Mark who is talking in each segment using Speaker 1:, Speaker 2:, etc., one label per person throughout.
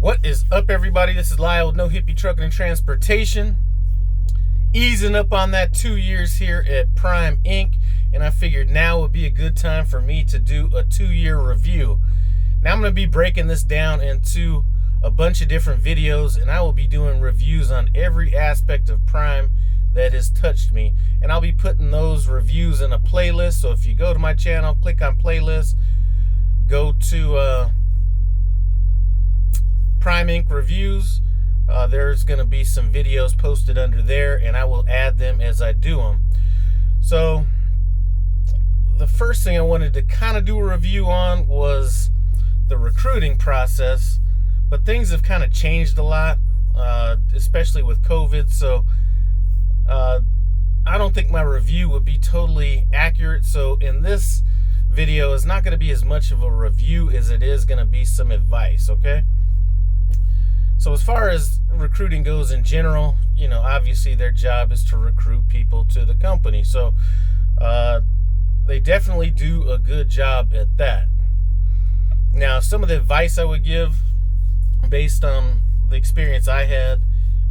Speaker 1: What is up, everybody? This is Lyle with No Hippie Trucking and Transportation. Easing up on that 2 years here at Prime Inc. And I figured now would be a good time for me to do a 2-year review. Now I'm going to be breaking this down into a bunch of different videos, and I will be doing reviews on every aspect of Prime that has touched me. And I'll be putting those reviews in a playlist. So if you go to my channel, click on playlist, go to Prime Inc. Reviews, there's going to be some videos posted under there, and I will add them as I do them. So the first thing I wanted to kind of do a review on was the recruiting process, but things have kind of changed a lot, especially with COVID, so I don't think my review would be totally accurate. So in this video, it's not going to be as much of a review as it is going to be some advice, okay? So as far as recruiting goes in general, you know, obviously their job is to recruit people to the company. So they definitely do a good job at that. Now, some of the advice I would give based on the experience I had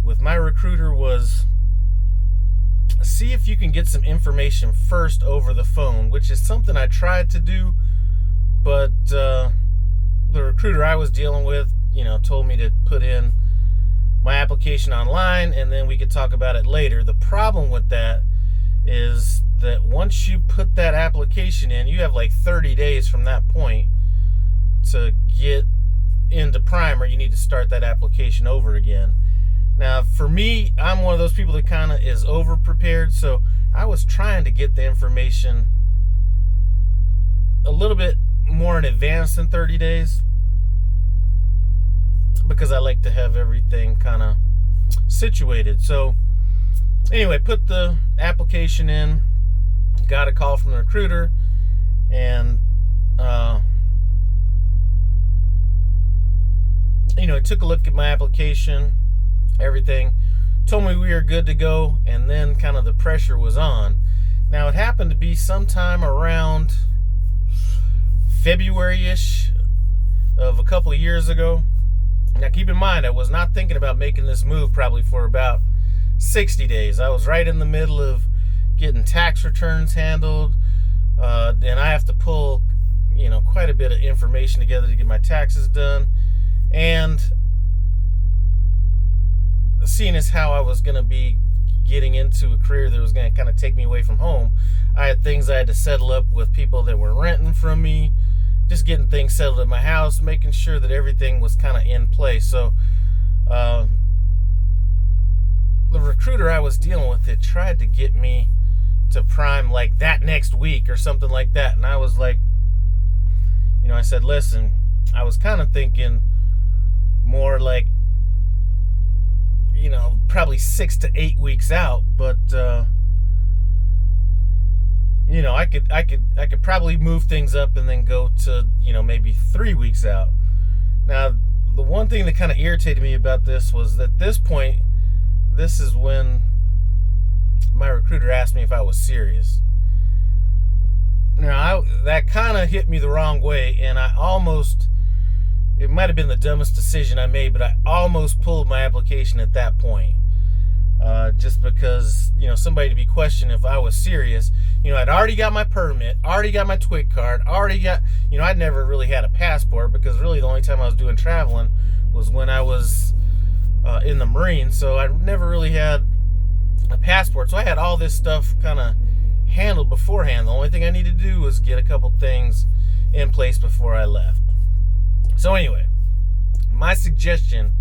Speaker 1: with my recruiter was see if you can get some information first over the phone, which is something I tried to do, but the recruiter I was dealing with, you know, told me to put in my application online and then we could talk about it later. The problem with that is that once you put that application in, you have like 30 days from that point to get into Prime, or you need to start that application over again. Now, for me, I'm one of those people that kind of is over prepared, so I was trying to get the information a little bit more in advance than 30 days. Because I like to have everything kind of situated. So anyway, put the application in, got a call from the recruiter, and you know, took a look at my application, everything, told me we were good to go, and then kind of the pressure was on. Now, it happened to be sometime around February-ish of a couple of years ago. Now, keep in mind, I was not thinking about making this move probably for about 60 days. I was right in the middle of getting tax returns handled, and I have to pull, you know, quite a bit of information together to get my taxes done. And seeing as how I was going to be getting into a career that was going to kind of take me away from home, I had things I had to settle up with people that were renting from me, just getting things settled at my house, making sure that everything was kind of in place. So the recruiter I was dealing with had tried to get me to Prime like that next week or something like that. And I was like, you know, I said, listen, I was kind of thinking more like, you know, probably 6 to 8 weeks out, but you know, I could probably move things up and then go to, you know, maybe 3 weeks out. Now, the one thing that kind of irritated me about this was that at this point, this is when my recruiter asked me if I was serious. Now, that kind of hit me the wrong way, and it might have been the dumbest decision I made, but I almost pulled my application at that point. Just because, you know, somebody to be questioned if I was serious. You know, I'd already got my permit, already got my TWIC card, already got, you know, I'd never really had a passport because really the only time I was doing traveling was when I was in the Marines. So I never really had a passport. So I had all this stuff kind of handled beforehand. The only thing I needed to do was get a couple things in place before I left. So anyway, my suggestion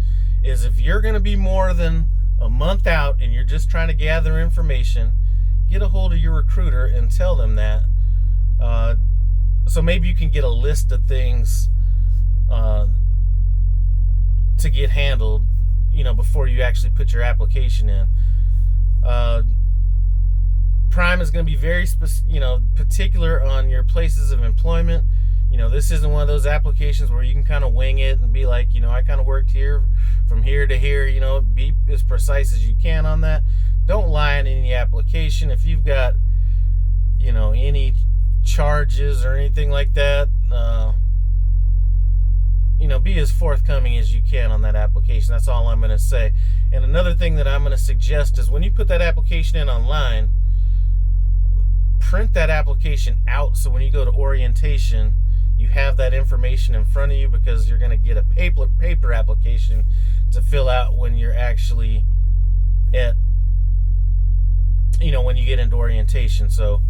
Speaker 1: is if you're going to be more than a month out and you're just trying to gather information, get a hold of your recruiter and tell them that. So maybe you can get a list of things to get handled, you know, before you actually put your application in. Prime is going to be very particular on your places of employment. You know, this isn't one of those applications where you can kind of wing it and be like, you know, I kind of worked here from here to here, you know, be as precise as you can on that. Don't lie in any application. If you've got, you know, any charges or anything like that, be as forthcoming as you can on that application. That's all I'm going to say. And another thing that I'm going to suggest is when you put that application in online, print that application out so when you go to orientation, you have that information in front of you, because you're going to get a paper application to fill out when you're actually at, when you get into orientation. So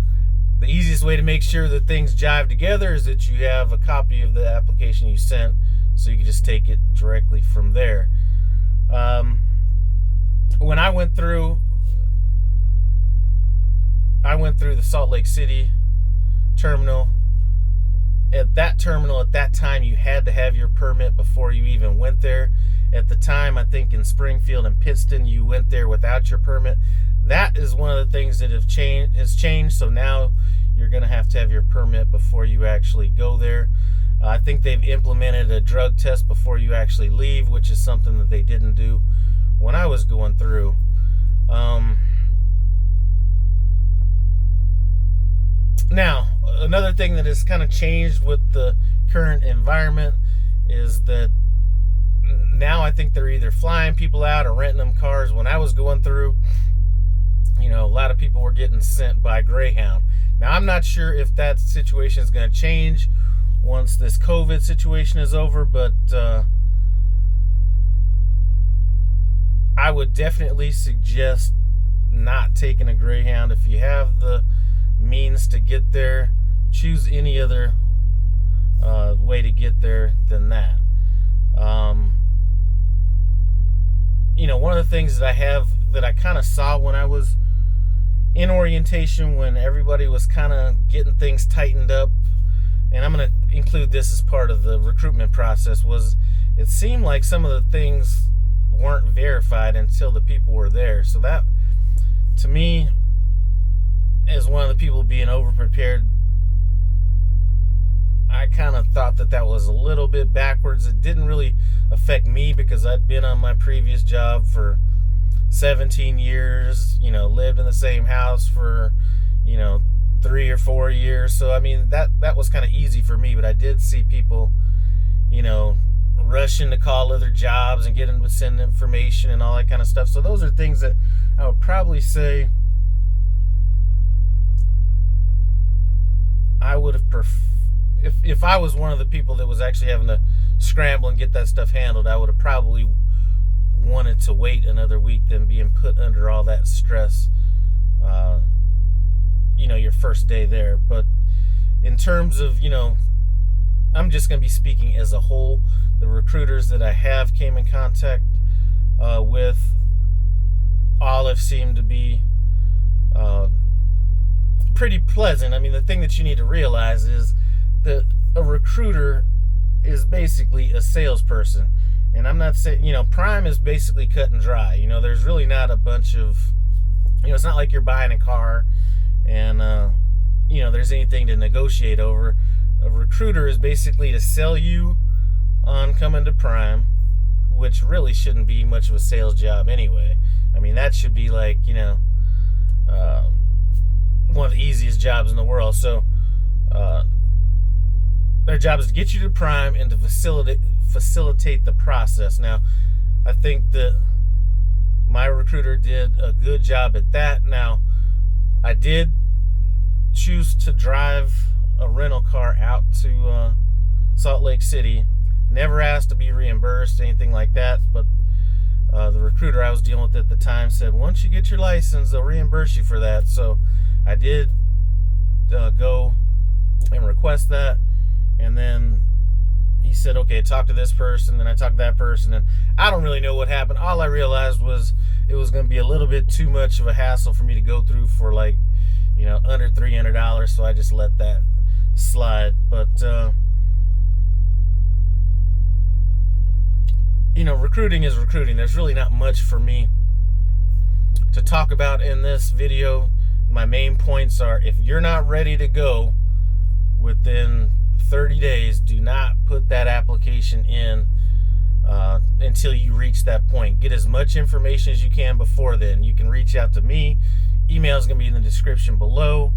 Speaker 1: the easiest way to make sure that things jive together is that you have a copy of the application you sent, so you can just take it directly from there. When I went through the Salt Lake City terminal. At that terminal, at that time, you had to have your permit before you even went there. At the time, I think in Springfield and Pittston, you went there without your permit. That is one of the things that has changed. So now you're going to have your permit before you actually go there. I think they've implemented a drug test before you actually leave, which is something that they didn't do when I was going through. Now, another thing that has kind of changed with the current environment is that now I think they're either flying people out or renting them cars. When I was going through, a lot of people were getting sent by Greyhound. Now, I'm not sure if that situation is going to change once this COVID situation is over, but I would definitely suggest not taking a Greyhound. If you have the means to get there, choose any other way to get there than that. One of the things that I kind of saw when I was in orientation, when everybody was kind of getting things tightened up, and I'm going to include this as part of the recruitment process, was it seemed like some of the things weren't verified until the people were there. So that, to me, as one of the people being overprepared, I kind of thought that was a little bit backwards. It didn't really affect me because I'd been on my previous job for 17 years, lived in the same house for, 3 or 4 years. So, I mean, that was kind of easy for me, but I did see people, rushing to call other jobs and getting to send information and all that kind of stuff. So those are things that I would probably say I would have if I was one of the people that was actually having to scramble and get that stuff handled, I would have probably wanted to wait another week than being put under all that stress, your first day there. But in terms of, I'm just going to be speaking as a whole. The recruiters that I have came in contact with, all have seemed to be pretty pleasant. I mean, the thing that you need to realize is that a recruiter is basically a salesperson. And I'm not saying, Prime is basically cut and dry. There's really not a bunch of, it's not like you're buying a car and, there's anything to negotiate over. A recruiter is basically to sell you on coming to Prime, which really shouldn't be much of a sales job anyway. I mean, that should be like, one of the easiest jobs in the world. So their job is to get you to Prime and to facilitate the process. Now, I think that my recruiter did a good job at that. Now, I did choose to drive a rental car out to Salt Lake City. Never asked to be reimbursed, anything like that, but the recruiter I was dealing with at the time said, once you get your license, they'll reimburse you for that. So I did go and request that, and then he said, okay, talk to this person. Then I talked to that person, and I don't really know what happened. All I realized was it was going to be a little bit too much of a hassle for me to go through for under $300, so I just let that slide. But recruiting is recruiting. There's really not much for me to talk about in this video. My main points are, if you're not ready to go within 30 days, do not put that application in until you reach that point. Get as much information as you can before then. You can reach out to me. Email is going to be in the description below,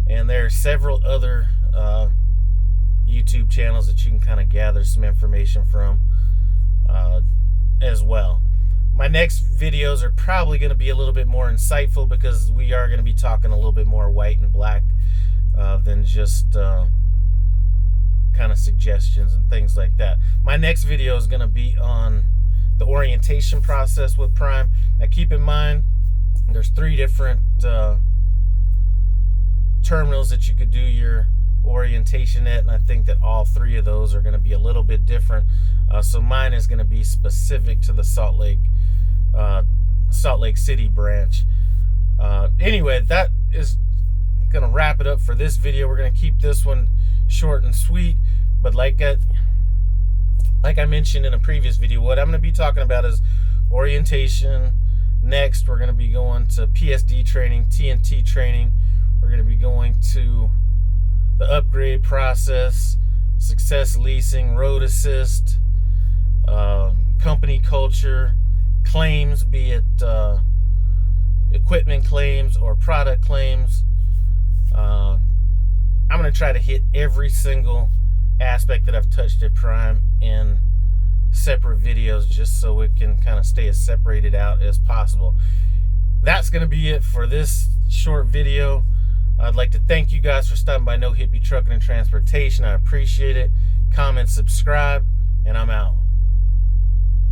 Speaker 1: and there are several other YouTube channels that you can kind of gather some information from as well. My next videos are probably going to be a little bit more insightful, because we are going to be talking a little bit more white and black than just kind of suggestions and things like that. My next video is going to be on the orientation process with Prime. Now keep in mind, there's 3 different terminals that you could do your orientation at, and I think that all 3 of those are going to be a little bit different. So mine is going to be specific to the Salt Lake City branch. Anyway, that is going to wrap it up for this video. We're going to keep this one short and sweet, but like I mentioned in a previous video, what I'm going to be talking about is orientation. Next, we're going to be going to PSD training, TNT training. We're going to be going to the upgrade process, success leasing, road assist, company culture, claims, be it equipment claims or product claims. I'm going to try to hit every single aspect that I've touched at Prime in separate videos, just so it can kind of stay as separated out as possible. That's going to be it for this short video. I'd like to thank you guys for stopping by No Hippie Trucking and Transportation. I appreciate it. Comment, subscribe, and I'm out.